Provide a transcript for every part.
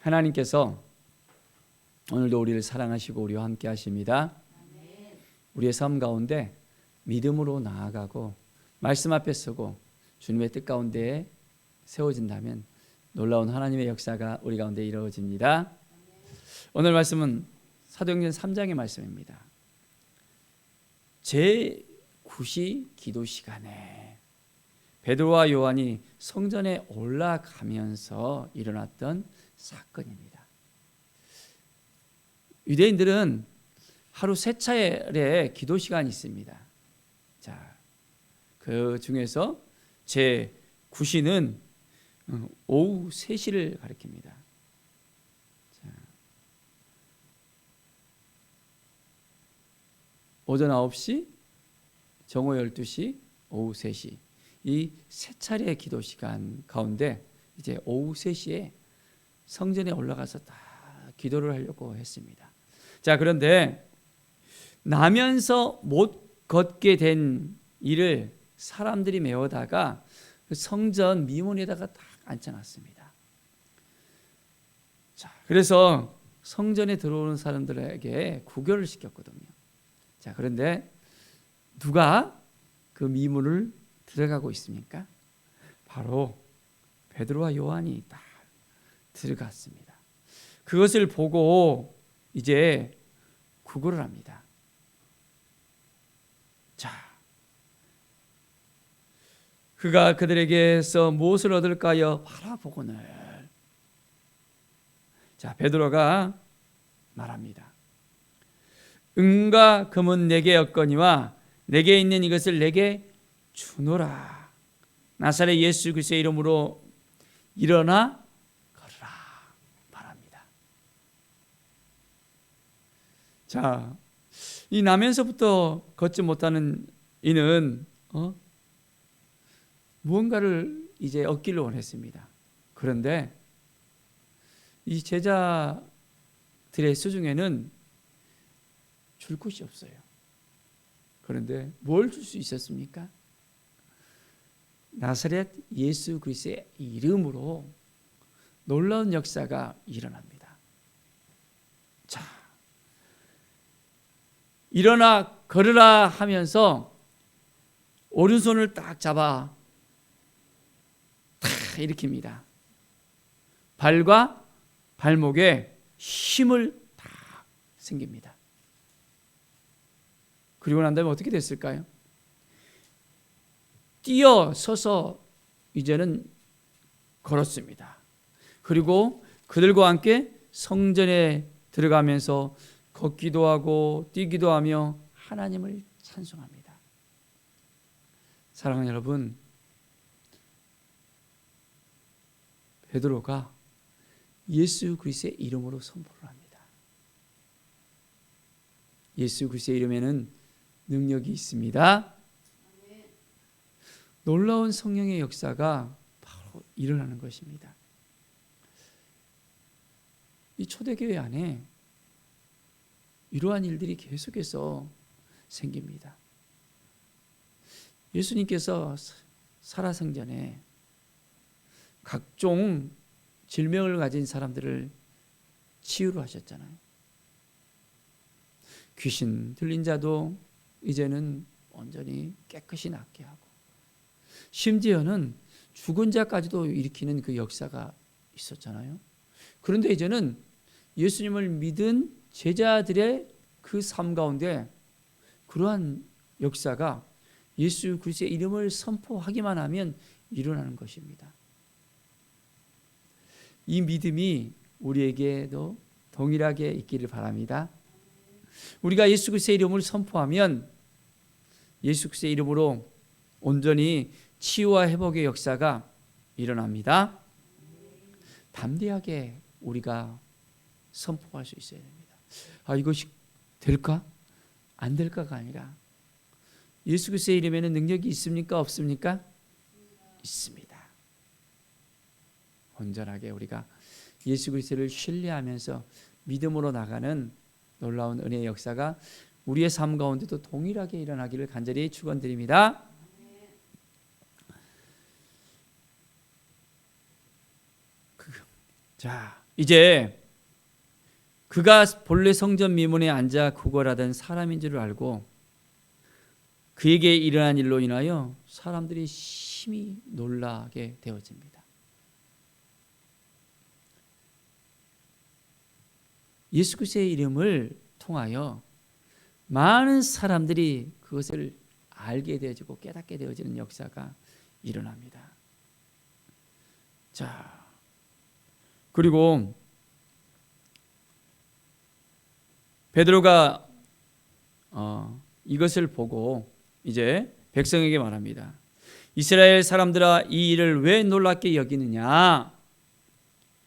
하나님께서 오늘도 우리를 사랑하시고 우리와 함께 하십니다. 우리의 삶 가운데 믿음으로 나아가고 말씀 앞에 서고 주님의 뜻 가운데 세워진다면 놀라운 하나님의 역사가 우리 가운데 이루어집니다. 오늘 말씀은 사도행전 3장의 말씀입니다. 제9시 기도 시간에 베드로와 요한이 성전에 올라가면서 일어났던 사건입니다. 유대인들은 하루 세 차례의 기도 시간이 있습니다. 자, 그 중에서 제9시는 오후 3시를 가리킵니다. 자, 오전 9시, 정오 12시, 오후 3시 이 세 차례의 기도 시간 가운데 이제 오후 3시에 성전에 올라가서 다 기도를 하려고 했습니다. 자, 그런데 나면서 못 걷게 된 이를 사람들이 메우다가 성전 미문에다가 딱 앉혀놨습니다. 자, 그래서 성전에 들어오는 사람들에게 구별을 시켰거든요. 자, 그런데 누가 그 미문을 들어가고 있습니까? 바로 베드로와 요한이 딱 들어갔습니다. 그것을 보고 이제 구걸을 합니다. 자, 그가 그들에게서 무엇을 얻을까요? 바라보거늘. 자, 베드로가 말합니다. 은과 금은 내게 없거니와 내게 있는 이것을 내게 주노라. 나사렛 예수 그리스도의 이름으로 일어나 걸으라 말합니다. 자, 이 나면서부터 걷지 못하는 이는 무언가를 이제 얻기를 원했습니다. 그런데 이 제자들의 수중에는 줄 곳이 없어요. 그런데 뭘 줄 수 있었습니까? 나사렛 예수 그리스도의 이름으로 놀라운 역사가 일어납니다. 자, 일어나 걸으라 하면서 오른손을 딱 잡아 탁 일으킵니다. 발과 발목에 힘을 딱 생깁니다. 그리고 난 다음에 어떻게 됐을까요? 뛰어서서 이제는 걸었습니다. 그리고 그들과 함께 성전에 들어가면서 걷기도 하고 뛰기도 하며 하나님을 찬송합니다. 사랑하는 여러분, 베드로가 예수 그리스도의 이름으로 선포를 합니다. 예수 그리스도의 이름에는 능력이 있습니다. 놀라운 성령의 역사가 바로 일어나는 것입니다. 이 초대교회 안에 이러한 일들이 계속해서 생깁니다. 예수님께서 살아생전에 각종 질병을 가진 사람들을 치유를 하셨잖아요. 귀신 들린 자도 이제는 온전히 깨끗이 낫게 하고, 심지어는 죽은 자까지도 일으키는 그 역사가 있었잖아요. 그런데 이제는 예수님을 믿은 제자들의 그 삶 가운데 그러한 역사가 예수 그리스도의 이름을 선포하기만 하면 일어나는 것입니다. 이 믿음이 우리에게도 동일하게 있기를 바랍니다. 우리가 예수 그리스도의 이름을 선포하면 예수 그리스도의 이름으로 온전히 치유와 회복의 역사가 일어납니다. 담대하게 우리가 선포할 수 있어야 됩니다. 이것이 될까? 안 될까가 아니라 예수 그리스도의 이름에는 능력이 있습니까? 없습니까? 있습니다. 온전하게 우리가 예수 그리스도를 신뢰하면서 믿음으로 나가는 놀라운 은혜의 역사가 우리의 삶 가운데도 동일하게 일어나기를 간절히 축원드립니다. 자, 이제 그가 본래 성전 미문에 앉아 구걸하던 사람인 줄 알고 그에게 일어난 일로 인하여 사람들이 심히 놀라게 되어집니다. 예수 그리스도의 이름을 통하여 많은 사람들이 그것을 알게 되어지고 깨닫게 되어지는 역사가 일어납니다. 자, 그리고 베드로가 이것을 보고 이제 백성에게 말합니다. 이스라엘 사람들아, 이 일을 왜 놀랍게 여기느냐?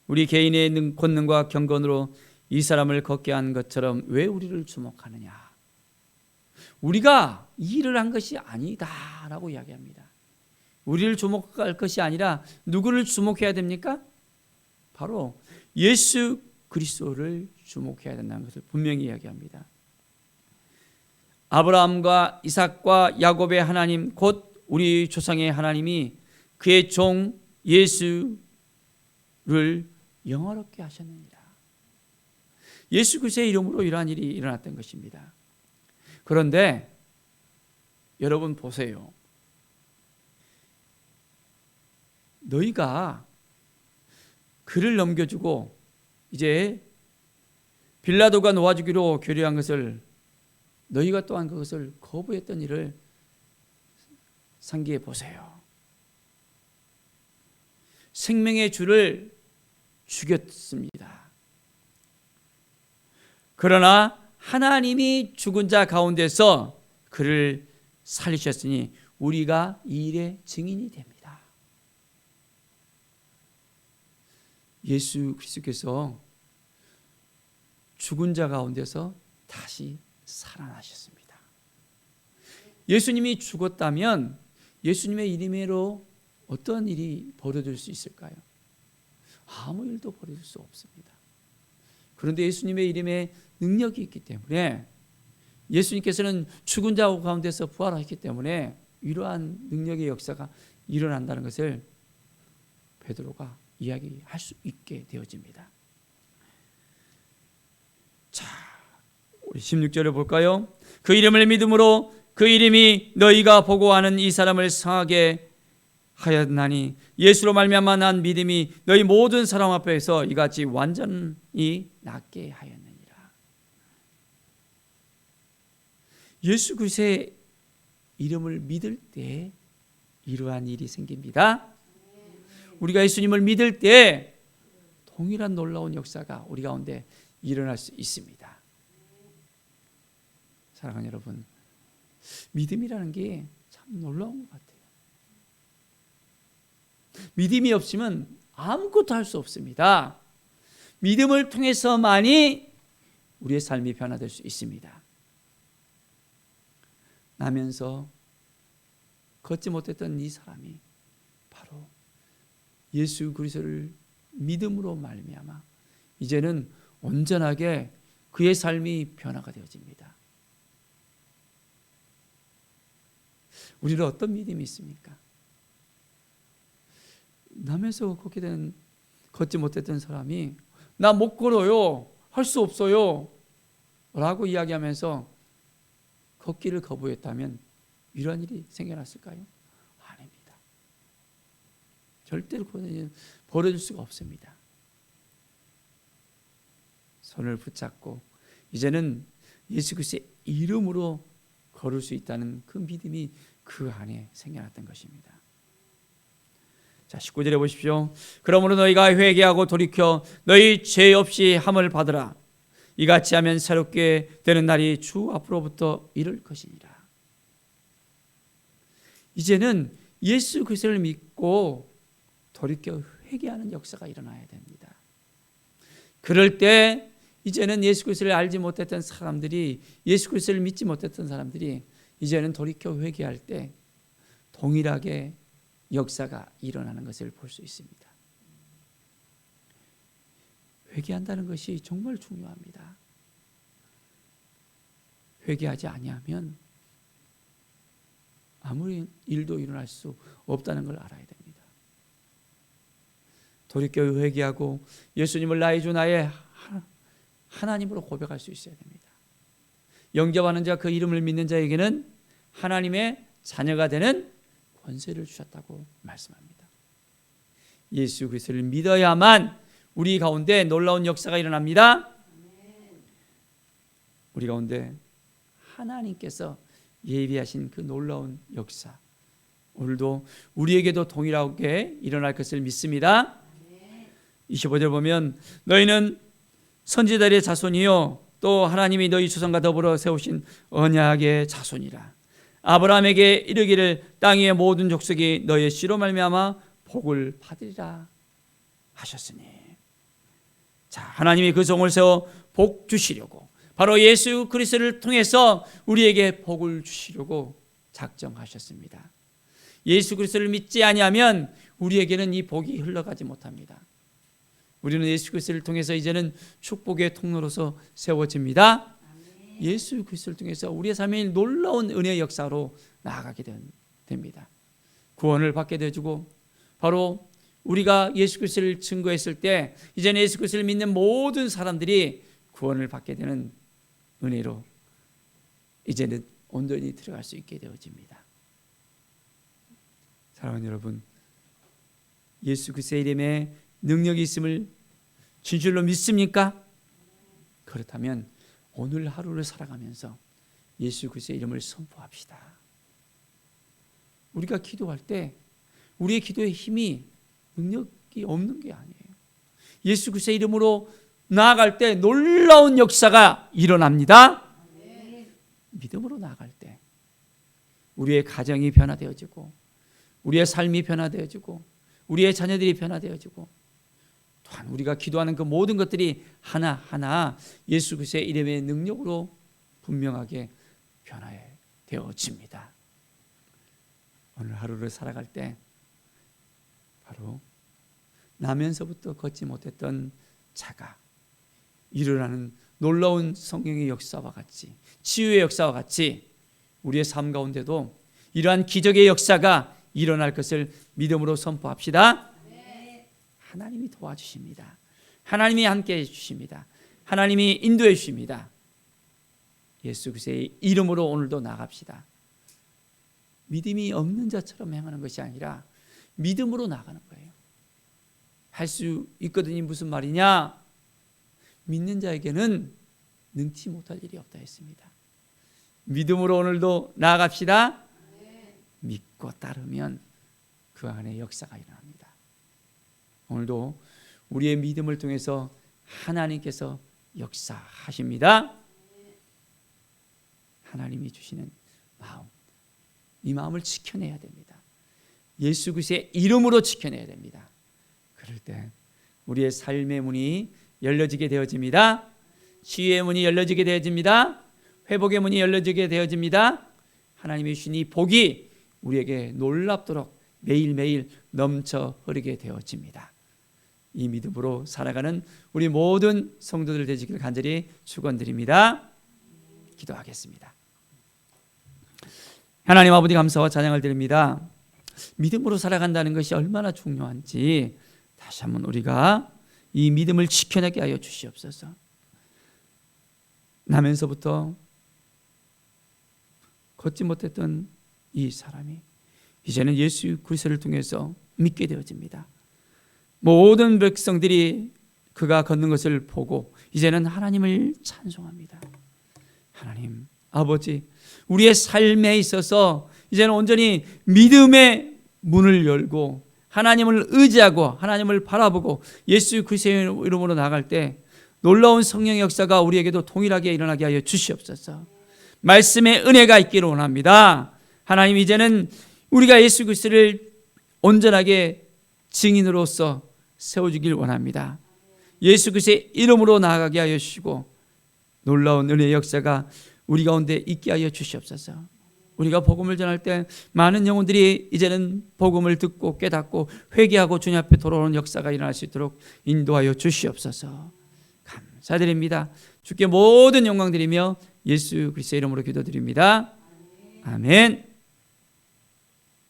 우리 개인의 권능과 경건으로 이 사람을 걷게 한 것처럼 왜 우리를 주목하느냐? 우리가 이 일을 한 것이 아니다라고 이야기합니다. 우리를 주목할 것이 아니라 누구를 주목해야 됩니까? 바로 예수 그리스도를 주목해야 된다는 것을 분명히 이야기합니다. 아브라함과 이삭과 야곱의 하나님 곧 우리 조상의 하나님이 그의 종 예수를 영화롭게 하셨느니라. 예수 그리스도의 이름으로 이러한 일이 일어났던 것입니다. 그런데 여러분 보세요. 너희가 그를 넘겨주고 이제 빌라도가 놓아주기로 결의한 것을 너희가 또한 그것을 거부했던 일을 상기해 보세요. 생명의 주를 죽였습니다. 그러나 하나님이 죽은 자 가운데서 그를 살리셨으니 우리가 이 일의 증인이 됩니다. 예수 그리스도께서 죽은 자 가운데서 다시 살아나셨습니다. 예수님이 죽었다면 예수님의 이름으로 어떤 일이 벌어질 수 있을까요? 아무 일도 벌어질 수 없습니다. 그런데 예수님의 이름에 능력이 있기 때문에 예수님께서는 죽은 자 가운데서 부활하셨기 때문에 이러한 능력의 역사가 일어난다는 것을 베드로가 이야기할 수 있게 되어집니다. 자, 우리 16절을 볼까요? 그 이름을 믿음으로 그 이름이 너희가 보고 아는 이 사람을 상하게 하였나니 예수로 말미암아 난 믿음이 너희 모든 사람 앞에서 이같이 완전히 낫게 하였느니라. 예수 그리스도의 이름을 믿을 때 이러한 일이 생깁니다. 우리가 예수님을 믿을 때 동일한 놀라운 역사가 우리 가운데 일어날 수 있습니다. 사랑하는 여러분, 믿음이라는 게 참 놀라운 것 같아요. 믿음이 없으면 아무것도 할 수 없습니다. 믿음을 통해서만이 우리의 삶이 변화될 수 있습니다. 나면서 걷지 못했던 이 사람이 바로 예수 그리스도를 믿음으로 말미암아 이제는 온전하게 그의 삶이 변화가 되어집니다. 우리는 어떤 믿음이 있습니까? 남에서 걷지 못했던 사람이 나 못 걸어요, 할 수 없어요 라고 이야기하면서 걷기를 거부했다면 이러한 일이 생겨났을까요? 아닙니다. 절대로 벌어질 수가 없습니다. 손을 붙잡고 이제는 예수 그리스도의 이름으로 걸을 수 있다는 그 믿음이 그 안에 생겨났던 것입니다. 자, 19절에 보십시오. 그러므로 너희가 회개하고 돌이켜 너희 죄 없이 함을 받으라. 이같이 하면 새롭게 되는 날이 주 앞으로부터 이를 것이니라. 이제는 예수 그리스도를 믿고 돌이켜 회개하는 역사가 일어나야 됩니다. 그럴 때 이제는 예수 그리스도를 알지 못했던 사람들이, 예수 그리스도를 믿지 못했던 사람들이 이제는 돌이켜 회개할 때 동일하게 역사가 일어나는 것을 볼 수 있습니다. 회개한다는 것이 정말 중요합니다. 회개하지 아니하면 아무리 일도 일어날 수 없다는 걸 알아야 됩니다. 돌이켜 회개하고 예수님을 나의 주 나의 하나님으로 고백할 수 있어야 됩니다. 영접하는 자, 그 이름을 믿는 자에게는 하나님의 자녀가 되는 권세를 주셨다고 말씀합니다. 예수 그리스도를 믿어야만 우리 가운데 놀라운 역사가 일어납니다. 우리 가운데 하나님께서 예비하신 그 놀라운 역사, 오늘도 우리에게도 동일하게 일어날 것을 믿습니다. 25절 보면 너희는 선지자들의 자손이요 또 하나님이 너희 조상과 더불어 세우신 언약의 자손이라. 아브라함에게 이르기를 땅 위의 모든 족속이 너의 씨로 말미암아 복을 받으리라 하셨으니, 자, 하나님이 그 종을 세워 복 주시려고, 바로 예수 그리스도를 통해서 우리에게 복을 주시려고 작정하셨습니다. 예수 그리스도를 믿지 아니하면 우리에게는 이 복이 흘러가지 못합니다. 우리는 예수 그리스도를 통해서 이제는 축복의 통로로서 세워집니다. 예수 그리스도를 통해서 우리의 삶에 놀라운 은혜의 역사로 나아가게 됩니다. 구원을 받게 되어주고, 바로 우리가 예수 그리스도를 증거했을 때 이제는 예수 그리스도를 믿는 모든 사람들이 구원을 받게 되는 은혜로 이제는 온전히 들어갈 수 있게 되어집니다. 사랑하는 여러분, 예수 그리스도의 이름에 능력이 있음을 진실로 믿습니까? 그렇다면 오늘 하루를 살아가면서 예수 그리스도의 이름을 선포합시다. 우리가 기도할 때 우리의 기도의 힘이, 능력이 없는 게 아니에요. 예수 그리스도의 이름으로 나아갈 때 놀라운 역사가 일어납니다. 믿음으로 나아갈 때 우리의 가정이 변화되어지고, 우리의 삶이 변화되어지고, 우리의 자녀들이 변화되어지고, 또한 우리가 기도하는 그 모든 것들이 하나하나 예수 그리스도의 이름의 능력으로 분명하게 변화되어집니다. 오늘 하루를 살아갈 때 바로 나면서부터 걷지 못했던 자가 일어나는 놀라운 성령의 역사와 같이, 치유의 역사와 같이 우리의 삶 가운데도 이러한 기적의 역사가 일어날 것을 믿음으로 선포합시다. 하나님이 도와주십니다. 하나님이 함께해 주십니다. 하나님이 인도해 주십니다. 예수 그리스도의 이름으로 오늘도 나갑시다. 믿음이 없는 자처럼 행하는 것이 아니라 믿음으로 나가는 거예요. 할 수 있거든요. 무슨 말이냐? 믿는 자에게는 능치 못할 일이 없다 했습니다. 믿음으로 오늘도 나아갑시다. 믿고 따르면 그 안에 역사가 일어납니다. 오늘도 우리의 믿음을 통해서 하나님께서 역사하십니다. 하나님이 주시는 마음, 이 마음을 지켜내야 됩니다. 예수 그리스도의 이름으로 지켜내야 됩니다. 그럴 때 우리의 삶의 문이 열려지게 되어집니다. 치유의 문이 열려지게 되어집니다. 회복의 문이 열려지게 되어집니다. 하나님이 주신 이 복이 우리에게 놀랍도록 매일매일 넘쳐 흐르게 되어집니다. 이 믿음으로 살아가는 우리 모든 성도들 되시기를 간절히 축원드립니다. 기도하겠습니다. 하나님 아버지, 감사와 찬양을 드립니다. 믿음으로 살아간다는 것이 얼마나 중요한지 다시 한번 우리가 이 믿음을 지켜내게 하여 주시옵소서. 나면서부터 걷지 못했던 이 사람이 이제는 예수 그리스도를 통해서 믿게 되어집니다. 모든 백성들이 그가 걷는 것을 보고 이제는 하나님을 찬송합니다. 하나님 아버지, 우리의 삶에 있어서 이제는 온전히 믿음의 문을 열고 하나님을 의지하고 하나님을 바라보고 예수 그리스도의 이름으로 나갈 때 놀라운 성령의 역사가 우리에게도 동일하게 일어나게 하여 주시옵소서. 말씀의 은혜가 있기를 원합니다. 하나님, 이제는 우리가 예수 그리스도를 온전하게 증인으로서 세워주길 원합니다. 예수 그리스도의 이름으로 나아가게 하여 주시고 놀라운 은혜의 역사가 우리 가운데 있게 하여 주시옵소서. 우리가 복음을 전할 때 많은 영혼들이 이제는 복음을 듣고 깨닫고 회개하고 주님 앞에 돌아오는 역사가 일어날 수 있도록 인도하여 주시옵소서. 감사드립니다. 주께 모든 영광 드리며 예수 그리스도의 이름으로 기도드립니다. 아멘.